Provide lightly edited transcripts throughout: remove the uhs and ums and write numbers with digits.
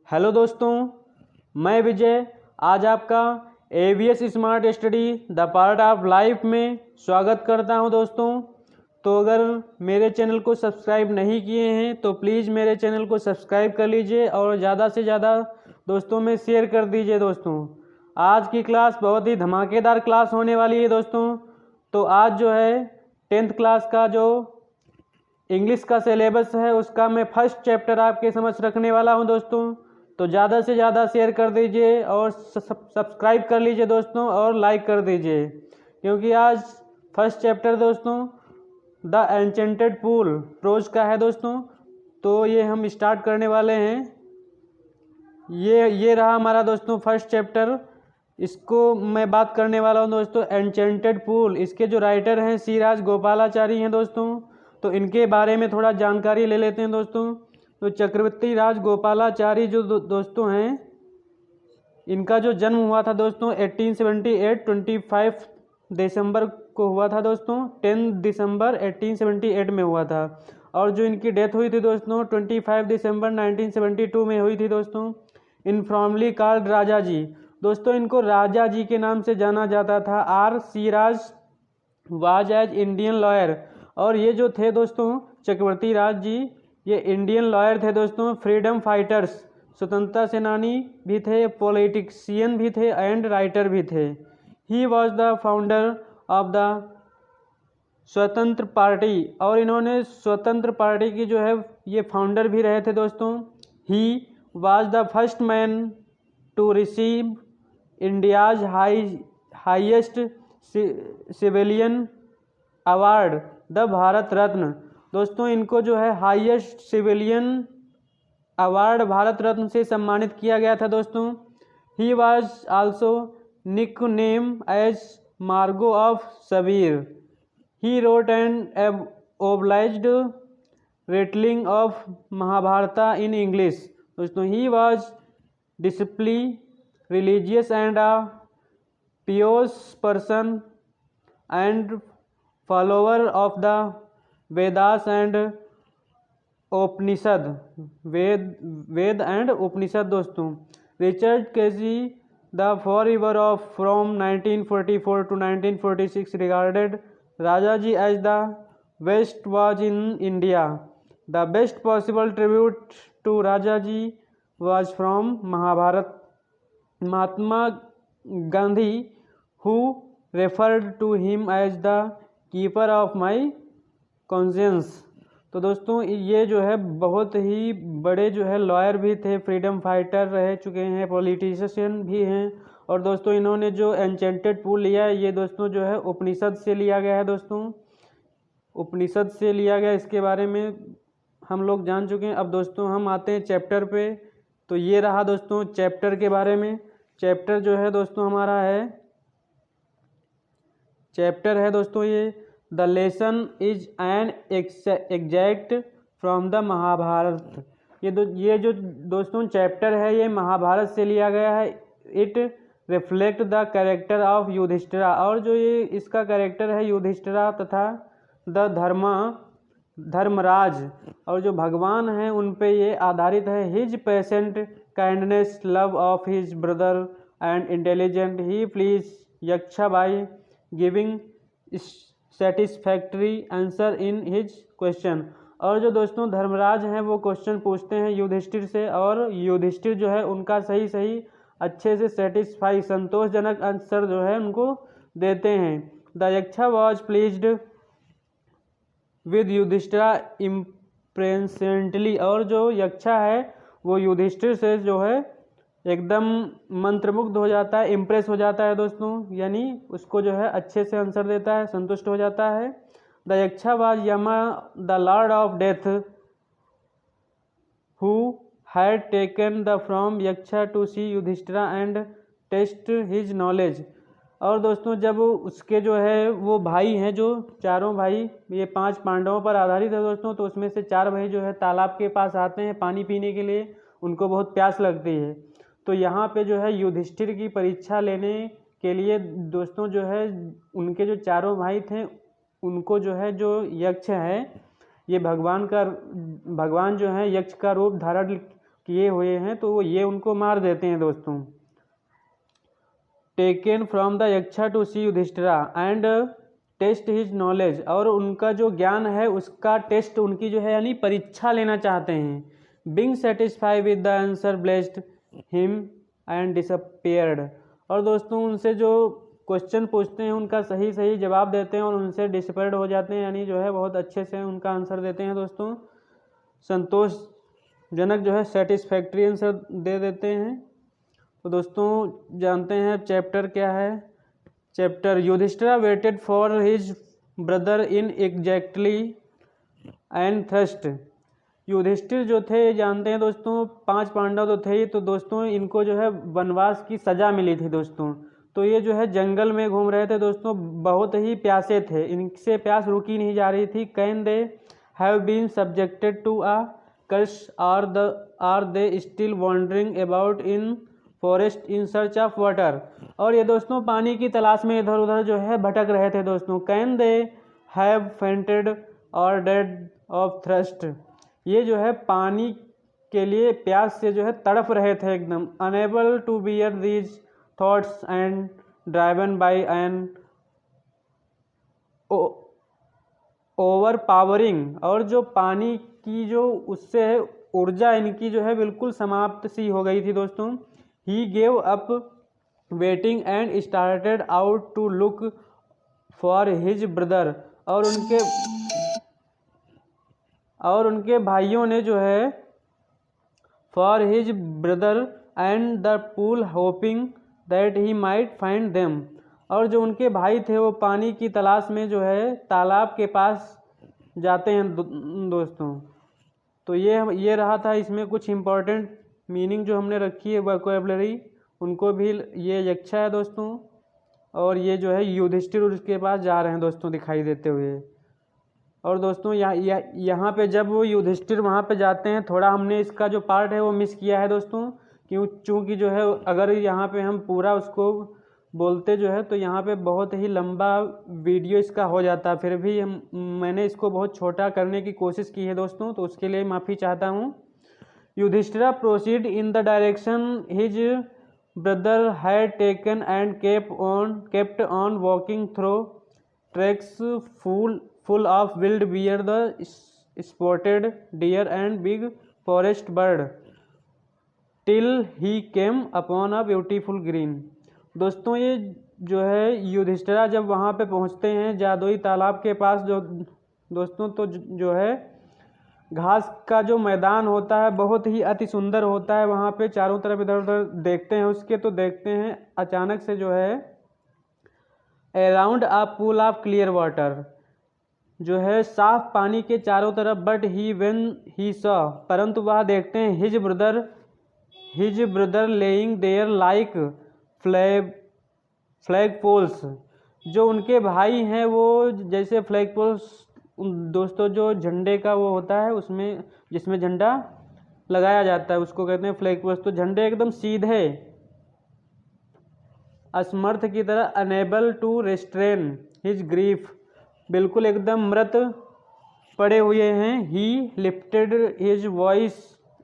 Hello दोस्तों, मैं विजय आज आपका ABS smart study the part of life में स्वागत करता हूं। दोस्तों, तो अगर मेरे चैनल को सब्सक्राइब नहीं किए हैं तो प्लीज़ मेरे चैनल को सब्सक्राइब कर लीजिए और ज़्यादा से ज़्यादा दोस्तों में शेयर कर दीजिए। दोस्तों, आज की क्लास बहुत ही धमाकेदार क्लास होने वाली है। दोस्तों, तो आज जो है 10th क्लास का जो इंग्लिश का सिलेबस है उसका मैं फर्स्ट चैप्टर आपके समक्ष रखने वाला हूं। दोस्तों, तो ज़्यादा से ज़्यादा शेयर कर दीजिए और सब्सक्राइब कर लीजिए दोस्तों और लाइक कर दीजिए, क्योंकि आज फर्स्ट चैप्टर दोस्तों द एन्चेंटेड पूल प्रोज का है। दोस्तों, तो ये हम स्टार्ट करने वाले हैं। ये रहा हमारा दोस्तों फर्स्ट चैप्टर। इसको मैं बात करने वाला हूँ दोस्तों एन्चेंटेड पूल। इसके जो राइटर हैं सी राजगोपालाचारी हैं। दोस्तों, तो इनके बारे में थोड़ा जानकारी ले लेते हैं। दोस्तों, तो चक्रवर्ती राजगोपालाचारी जो दोस्तों हैं, इनका जो जन्म हुआ था दोस्तों 1878 25 दिसंबर को हुआ था। दोस्तों 10 दिसंबर 1878 में हुआ था। और जो इनकी डेथ हुई थी दोस्तों 25 दिसंबर 1972 में हुई थी। दोस्तों, इनफॉर्मली कॉल्ड राजा जी। दोस्तों, इनको राजा जी के नाम से जाना जाता था। R C Raj was as Indian lawyer. और ये जो थे दोस्तों चक्रवर्ती राज जी, ये इंडियन लॉयर थे दोस्तों, फ्रीडम फाइटर्स, स्वतंत्रता सेनानी भी थे, पॉलिटिशियन भी थे एंड राइटर भी थे। ही was the founder of the स्वतंत्र पार्टी। और इन्होंने स्वतंत्र पार्टी की जो है ये फाउंडर भी रहे थे। दोस्तों, he was the first man to receive India's highest civilian award the Bharat Ratna. दोस्तों, इनको जो है highest civilian award Bharat Ratna से सम्मानित किया गया था। दोस्तों, he was also nickname as mango of सबीर। He wrote and abridged retelling of Mahabharata in English. दोस्तों, he was deeply religious and a pious person and follower of the Vedas and Upanishad. Veda and उपनिषद। दोस्तों, Richard Casey the forever of from 1944 to 1946 regarded Raja ji as the best was in India. The best possible tribute to Raja ji was from Mahabharat. Mahatma Gandhi who referred to him as the keeper of my conscience. तो दोस्तों, ये जो है बहुत ही बड़े जो है lawyer भी थे, फ्रीडम फाइटर रह चुके हैं, पॉलिटिशियन भी हैं। और दोस्तों, इन्होंने जो एन्चेंटेड पूल लिया है ये दोस्तों जो है उपनिषद से लिया गया है। दोस्तों, उपनिषद से लिया गया, इसके बारे में हम लोग जान चुके हैं। अब दोस्तों हम आते हैं चैप्टर पे। तो ये रहा दोस्तों चैप्टर के बारे में। चैप्टर जो है दोस्तों हमारा चैप्टर है दोस्तों ये the lesson is an exact from the Mahabharat. ये जो दोस्तों चैप्टर है ये महाभारत से लिया गया है। It reflect the character of Yudhishthira. और जो ये इसका कैरेक्टर है युधिष्ठिरा तथा द धर्मराज और जो भगवान हैं उन पे ये आधारित है। His patient kindness, love of his brother and intelligent, he please यक्षा by giving satisfactory answer in his question. और जो दोस्तों धर्मराज हैं वो क्वेश्चन पूछते हैं युधिष्ठिर से और युधिष्ठिर जो है उनका सही अच्छे से सेटिस्फाई संतोषजनक आंसर जो है उनको देते हैं। The Yaksha was pleased with Yudhishthira इम्प्रेसेंटली। और जो यक्षा है वो युधिष्ठिर से जो है एकदम मंत्रमुग्ध हो जाता है, इम्प्रेस हो जाता है दोस्तों, यानी उसको जो है अच्छे से आंसर देता है, संतुष्ट हो जाता है। The Yaksha was Yama the lord of death who had taken the from Yaksha to see Yudhishthira and test his knowledge. और दोस्तों जब उसके जो है वो भाई हैं, जो चारों भाई, ये 5 पांडवों पर आधारित है दोस्तों, तो उसमें से 4 भाई जो है तालाब के पास आते हैं पानी पीने के लिए, उनको बहुत प्यास लगती है। तो यहाँ पे जो है युधिष्ठिर की परीक्षा लेने के लिए दोस्तों जो है उनके जो चारों भाई थे उनको जो है जो यक्ष है ये भगवान जो है यक्ष का रूप धारण किए हुए हैं, तो ये उनको मार देते हैं दोस्तों। Taken from the Yaksha to see Yudhishthira and test his knowledge, और उनका जो ज्ञान है उसका टेस्ट, उनकी जो है यानी परीक्षा लेना चाहते हैं। Being satisfied with the answer blessed him and disappeared, और दोस्तों उनसे जो क्वेश्चन पूछते हैं उनका सही सही जवाब देते हैं और उनसे डिसअपियर्ड हो जाते हैं, यानी जो है बहुत अच्छे से उनका आंसर देते हैं दोस्तों, संतोषजनक जो है सेटिस्फैक्ट्री आंसर दे देते हैं। तो दोस्तों जानते हैं चैप्टर क्या है। Chapter Yudhishthira waited for his brother in exactly and thirst. Yudhishthir जो थे जानते हैं दोस्तों 5 पांडव तो थे ही, तो दोस्तों इनको जो है वनवास की सजा मिली थी दोस्तों। तो ये जो है जंगल में घूम रहे थे दोस्तों, बहुत ही प्यासे थे, इनसे प्यास रुकी नहीं जा रही थी। Can they have been subjected to a curse or they still wandering about in forest in search of water, और ये दोस्तों पानी की तलाश में इधर उधर जो है भटक रहे थे दोस्तों। कैन दे हैव फेंटेड और डेड ऑफ थ्रस्ट, ये जो है पानी के लिए प्यास से जो है तड़प रहे थे एकदम। Unable to bear these thoughts and driven by an overpowering, और जो पानी की जो उससे ऊर्जा इनकी जो है बिल्कुल समाप्त सी हो गई थी दोस्तों। He gave up waiting and started out to look for his brother, और उनके भाइयों ने जो है for his brother and the pool hoping that he might find them, और जो उनके भाई थे वो पानी की तलाश में जो है तालाब के पास जाते हैं दोस्तों। तो ये रहा था इसमें कुछ इम्पोर्टेंट मीनिंग जो हमने रखी है वोकैबुलरी, उनको भी ये यक्षा है दोस्तों, और ये जो है युधिष्ठिर उसके पास जा रहे हैं दोस्तों दिखाई देते हुए। और दोस्तों यहाँ पे जब वो युधिष्ठिर वहाँ पे जाते हैं, थोड़ा हमने इसका जो पार्ट है वो मिस किया है दोस्तों, चूँकि जो है अगर यहाँ पे हम पूरा उसको बोलते जो है तो यहाँ पे बहुत ही लंबा वीडियो इसका हो जाता, फिर भी मैंने इसको बहुत छोटा करने की कोशिश की है दोस्तों, तो उसके लिए माफ़ी चाहता हूँ। Yudhishthira proceed in the direction his brother had taken and kept on walking through tracks full of wild bear, the spotted deer and big forest bird, till he came upon a beautiful green। दोस्तों ये जो है युधिष्ठिरा जब वहाँ पे पहुँचते हैं जादुई तालाब के पास जो दोस्तों, तो जो है घास का जो मैदान होता है बहुत ही अति सुंदर होता है, वहाँ पे चारों तरफ इधर उधर देखते हैं उसके, तो देखते हैं अचानक से जो है around a pool of clear water, जो है साफ पानी के चारों तरफ, but he when he saw, परंतु वह देखते हैं his brother lying there like flag poles, जो उनके भाई हैं वो जैसे फ्लैग पोल्स दोस्तों जो झंडे का वो होता है उसमें जिसमें झंडा लगाया जाता है उसको कहते हैं फ्लैग पोल्स, तो झंडे एकदम सीधे असमर्थ की तरह, unable to restrain his grief, बिल्कुल एकदम मृत पड़े हुए हैं। He lifted his voice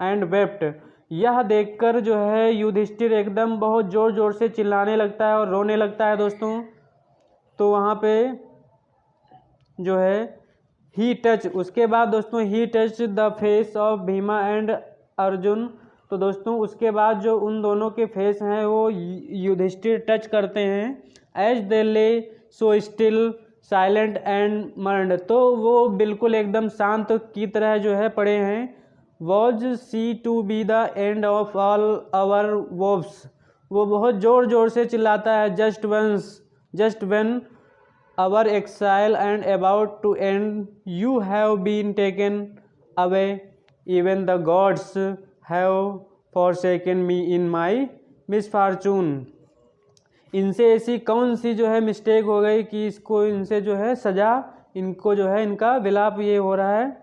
and wept, यह देखकर जो है युधिष्ठिर एकदम बहुत ज़ोर ज़ोर से चिल्लाने लगता है और रोने लगता है दोस्तों। तो वहाँ पे जो है ही टच, उसके बाद दोस्तों he touch the face of Bhima and Arjun, तो दोस्तों उसके बाद जो उन दोनों के फेस हैं वो युधिष्ठिर टच करते हैं। As they lay so still silent and मर्ड, तो वो बिल्कुल एकदम शांत की तरह जो है पड़े हैं। Was see to be the end of all our woes, वो बहुत ज़ोर ज़ोर से चिल्लाता है। Just when our exile and about to end, you have been taken away, even the gods have forsaken me in my misfortune. इनसे ऐसी कौन सी जो है मिस्टेक हो गई कि इसको इनसे जो है सज़ा, इनको जो है इनका विलाप ये हो रहा है,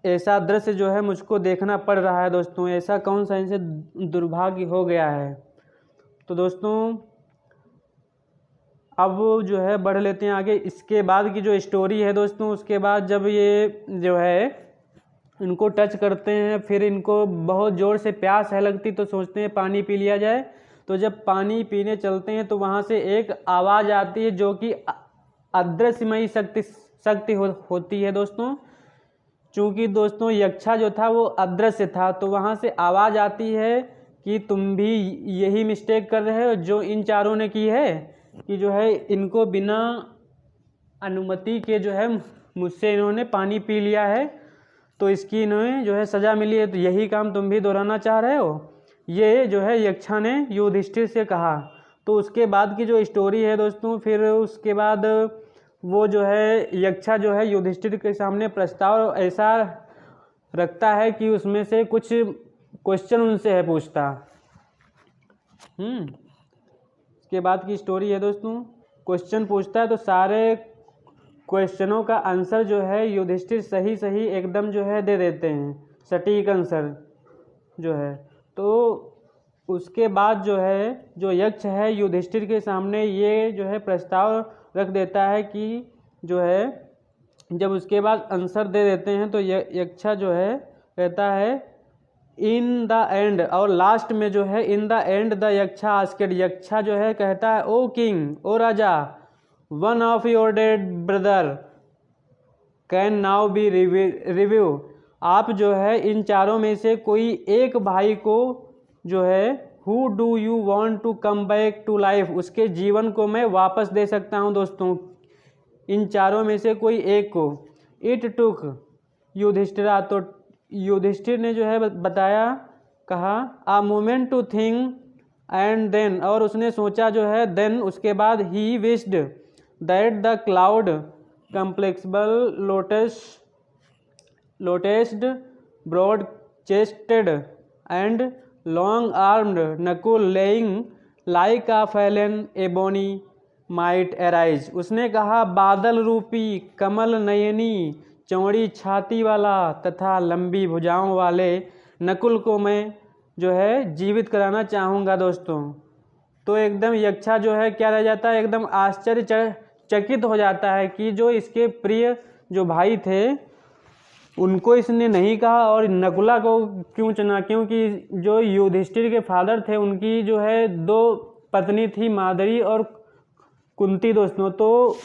ऐसा दृश्य जो है मुझको देखना पड़ रहा है दोस्तों, ऐसा कौन सा इनसे दुर्भाग्य हो गया है। तो दोस्तों अब जो है बढ़ लेते हैं आगे। इसके बाद की जो स्टोरी है दोस्तों, उसके बाद जब ये जो है इनको टच करते हैं, फिर इनको बहुत ज़ोर से प्यास है लगती तो सोचते हैं पानी पी लिया जाए। तो जब पानी पीने चलते हैं तो वहाँ से एक आवाज़ आती है जो कि अदृश्यमयी शक्ति होती है दोस्तों। चूँकि दोस्तों यक्षा जो था वो अदृश्य था, तो वहाँ से आवाज़ आती है कि तुम भी यही मिस्टेक कर रहे हो जो इन चारों ने की है, कि जो है इनको बिना अनुमति के जो है मुझसे इन्होंने पानी पी लिया है, तो इसकी इन्हें जो है सज़ा मिली है, तो यही काम तुम भी दोहराना चाह रहे हो। ये जो है यक्षा ने युधिष्ठिर से कहा। तो उसके बाद की जो स्टोरी है दोस्तों, फिर उसके बाद वो जो है यक्षा जो है युधिष्ठिर के सामने प्रस्ताव ऐसा रखता है कि उसमें से कुछ क्वेश्चन उनसे है पूछता। उसके बाद की स्टोरी है दोस्तों, क्वेश्चन पूछता है तो सारे क्वेश्चनों का आंसर जो है युधिष्ठिर सही सही एकदम जो है दे देते हैं, सटीक आंसर जो है। तो उसके बाद जो है जो यक्ष है युधिष्ठिर के सामने ये जो है प्रस्ताव रख देता है कि जो है जब उसके बाद आंसर दे देते हैं तो यक्षा जो है कहता है इन द एंड, और लास्ट में जो है in the end the Yaksha asked, Yaksha जो है कहता है ओ किंग, ओ राजा, one of your dead brother can now be revived, आप जो है इन चारों में से कोई एक भाई को जो है who do you want to come back to life, उसके जीवन को मैं वापस दे सकता हूं दोस्तों, इन चारों में से कोई एक को। इट टुक युधिष्ठिरा, तो युधिष्ठिर ने जो है बताया, कहा a moment to think and then, और उसने सोचा जो है, देन उसके बाद he wished that the cloud complexioned lotus eyed broad chested and long armed Nakul lying like a fallen ebony might arise, उसने कहा बादल रूपी कमल नयनी चौड़ी छाती वाला तथा लंबी भुजाओं वाले नकुल को मैं जो है जीवित कराना चाहूँगा दोस्तों। तो एकदम यक्षा जो है क्या रह जाता है, एकदम आश्चर्यचकित हो जाता है कि जो इसके प्रिय जो भाई थे उनको इसने नहीं कहा और नकुला को क्यों चुना, क्योंकि जो युधिष्ठिर के फादर थे उनकी जो है 2 पत्नी थी, माद्री और कुंती दोस्तों। तो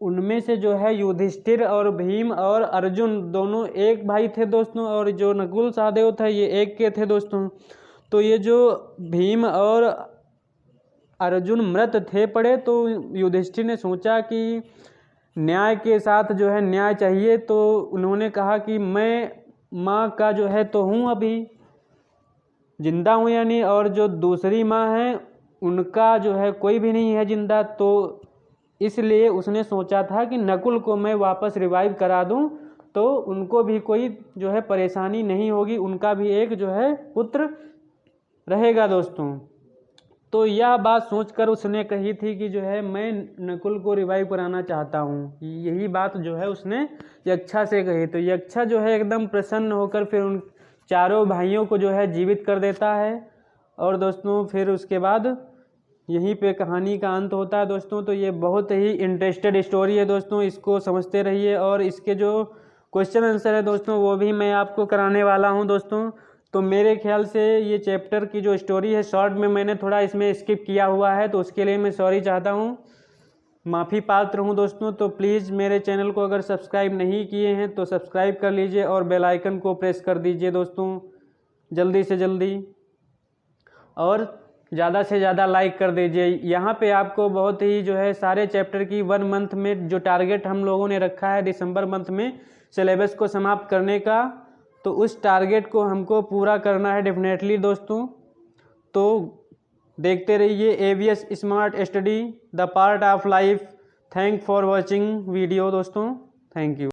उनमें से जो है युधिष्ठिर और भीम और अर्जुन दोनों एक भाई थे दोस्तों, और जो नकुल सहदेव था ये एक के थे दोस्तों। तो ये जो भीम और अर्जुन मृत थे पड़े, तो युधिष्ठिर ने सोचा कि न्याय के साथ जो है न्याय चाहिए, तो उन्होंने कहा कि मैं माँ का जो है तो हूँ अभी जिंदा हूँ यानी, और जो दूसरी माँ है उनका जो है कोई भी नहीं है जिंदा, तो इसलिए उसने सोचा था कि नकुल को मैं वापस रिवाइव करा दूं तो उनको भी कोई जो है परेशानी नहीं होगी, उनका भी एक जो है पुत्र रहेगा दोस्तों। तो यह बात सोचकर उसने कही थी कि जो है मैं नकुल को रिवाइव कराना चाहता हूँ, यही बात जो है उसने यक्षा से कही। तो यक्षा जो है एकदम प्रसन्न होकर फिर उन चारों भाइयों को जो है जीवित कर देता है। और दोस्तों फिर उसके बाद यहीं पे कहानी का अंत होता है दोस्तों। तो ये बहुत ही इंटरेस्टेड स्टोरी है दोस्तों, इसको समझते रहिए, और इसके जो क्वेश्चन आंसर है दोस्तों वो भी मैं आपको कराने वाला हूं दोस्तों। तो मेरे ख्याल से ये चैप्टर की जो स्टोरी है शॉर्ट में मैंने थोड़ा इसमें स्किप किया हुआ है, तो उसके लिए मैं सॉरी चाहता हूँ, माफ़ी पात्र हूँ दोस्तों। तो प्लीज़ मेरे चैनल को अगर सब्सक्राइब नहीं किए हैं तो सब्सक्राइब कर लीजिए और बेल आइकन को प्रेस कर दीजिए दोस्तों जल्दी से जल्दी, और ज़्यादा से ज़्यादा लाइक कर दीजिए। यहाँ पे आपको बहुत ही जो है सारे चैप्टर की 1 मंथ में जो टारगेट हम लोगों ने रखा है दिसंबर मंथ में सिलेबस को समाप्त करने का, तो उस टारगेट को हमको पूरा करना है डेफिनेटली दोस्तों। तो देखते रहिए AVS smart study the part of life. Thank for watching video दोस्तों, थैंक यू।